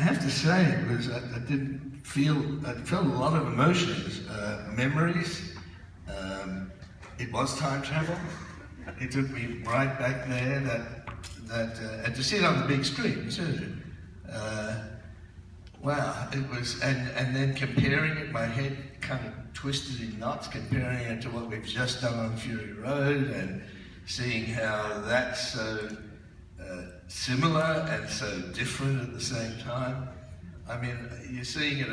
have to say, it was, I felt a lot of emotions, memories. It was time travel. It took me right back there, and to see it on the big screen too. Wow, it was, and then comparing it, my head kind of twisted in knots, comparing it to what we've just done on Fury Road, and seeing how that's so similar and so different at the same time. I mean, you're seeing it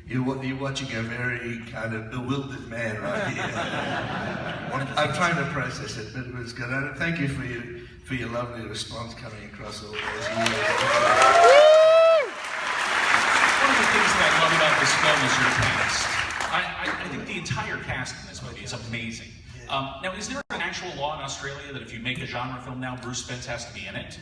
you're watching a very kind of bewildered man right here. I'm trying to process it, but it was good. And thank you for your lovely response coming across all those years. One of the things that I love about this film is your cast. I think the entire cast in this movie is amazing. Now, is there an actual law in Australia that if you make a genre film now, Bruce Spence has to be in it?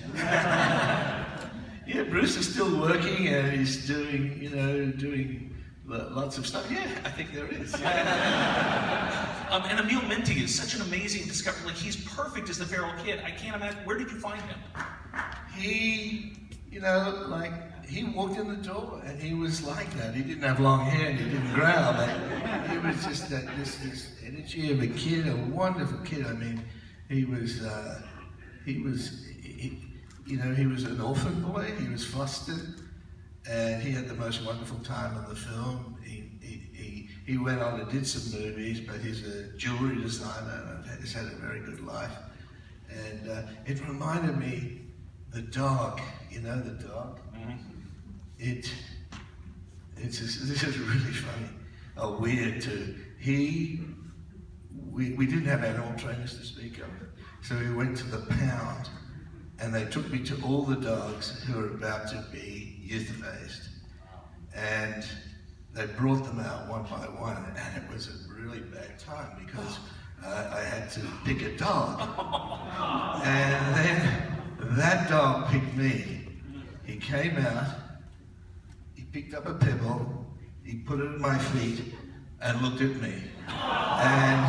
Yeah, Bruce is still working and he's doing lots of stuff. Yeah, I think there is. And Emil Minty is such an amazing discovery. Like, he's perfect as the feral kid. I can't imagine. Where did you find him? He walked in the door and he was like that. He didn't have long hair and he didn't growl. He was just this energy of a kid, a wonderful kid. I mean, he was an orphan boy. He was fostered, and he had the most wonderful time on the film. He went on and did some movies, but he's a jewelry designer and has had a very good life. And it reminded me, the dog. You know the dog. This is really funny. Weird too. We didn't have animal trainers to speak of, so we went to the pound. And they took me to all the dogs who were about to be euthanized. And they brought them out one by one, and it was a really bad time because I had to pick a dog. And then that dog picked me. He came out, he picked up a pebble, he put it at my feet, and looked at me. And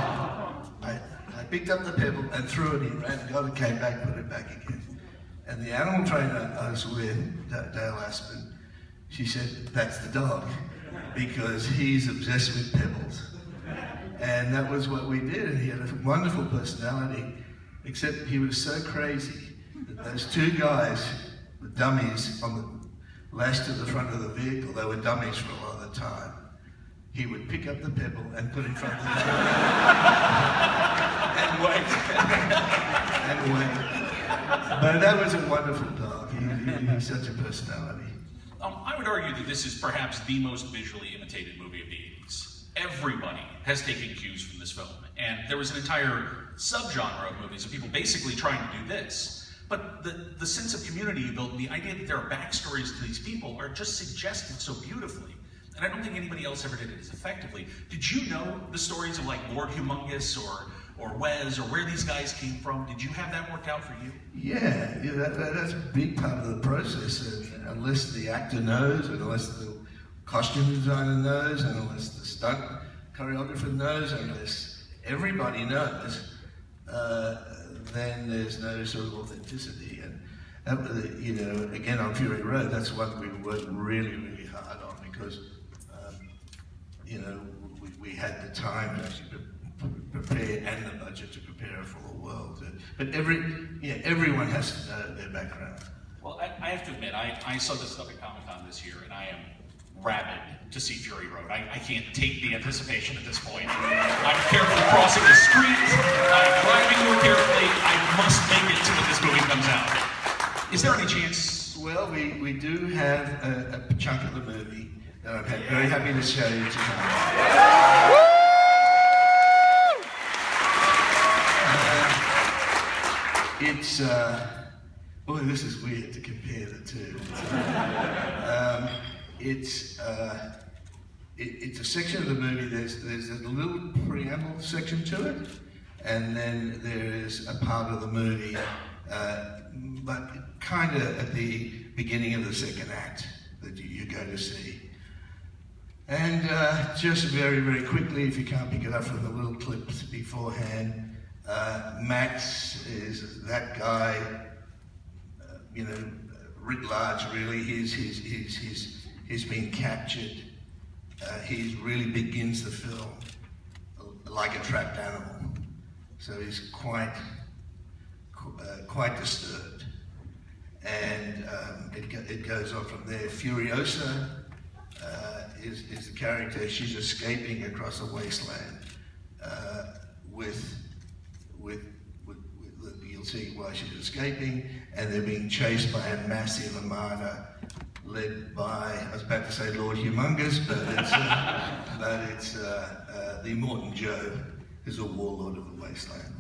I picked up the pebble and threw it, he ran, got it, came back, put it back again. And the animal trainer I was with, Dale Aspen, she said, that's the dog, because he's obsessed with pebbles. And that was what we did, and he had a wonderful personality, except he was so crazy that those two guys, the dummies on the lashed to the front of the vehicle, they were dummies for a lot of the time. He would pick up the pebble and put it in front of the vehicle. And wait. And wait. But that was a wonderful dog. He's such a personality. I would argue that this is perhaps the most visually imitated movie of the 80s. Everybody has taken cues from this film. And there was an entire subgenre of movies of people basically trying to do this. But the sense of community you built, and the idea that there are backstories to these people are just suggested so beautifully. And I don't think anybody else ever did it as effectively. Did you know the stories of like Lord Humongous or Wes, or where these guys came from? Did you have that worked out for you? Yeah, that's a big part of the process. And unless the actor knows, and unless the costume designer knows, and unless the stunt choreographer knows, unless everybody knows, then there's no sort of authenticity. And again on Fury Road, that's one we worked really, really hard on because we had the time to actually prepare and the budget to prepare for the world. But everyone has to know their background. Well, I have to admit, I saw this stuff at Comic-Con this year, and I am rabid to see Fury Road. I can't take the anticipation at this point. I'm carefully crossing the street. I'm driving more carefully. I must make it to when this movie comes out. Is there any chance? Well, we do have a chunk of the movie that I'm very happy to show you tonight. Boy, this is weird to compare the two. It's a section of the movie, there's a little preamble section to it, and then there is a part of the movie, but kind of at the beginning of the second act that you go to see. And just very, very quickly, if you can't pick it up from the little clips beforehand, Max is that guy, writ large, really. He's been captured. He really begins the film like a trapped animal. So he's quite disturbed. And it goes on from there. Furiosa is the character. She's escaping across a wasteland you'll see why she's escaping, and they're being chased by a massive armada led by, I was about to say Lord Humongous, but it's the Immortan Joe, who's a warlord of the wasteland.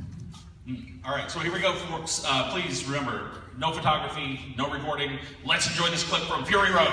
All right, so here we go, folks. Please remember, no photography, no recording. Let's enjoy this clip from Fury Road.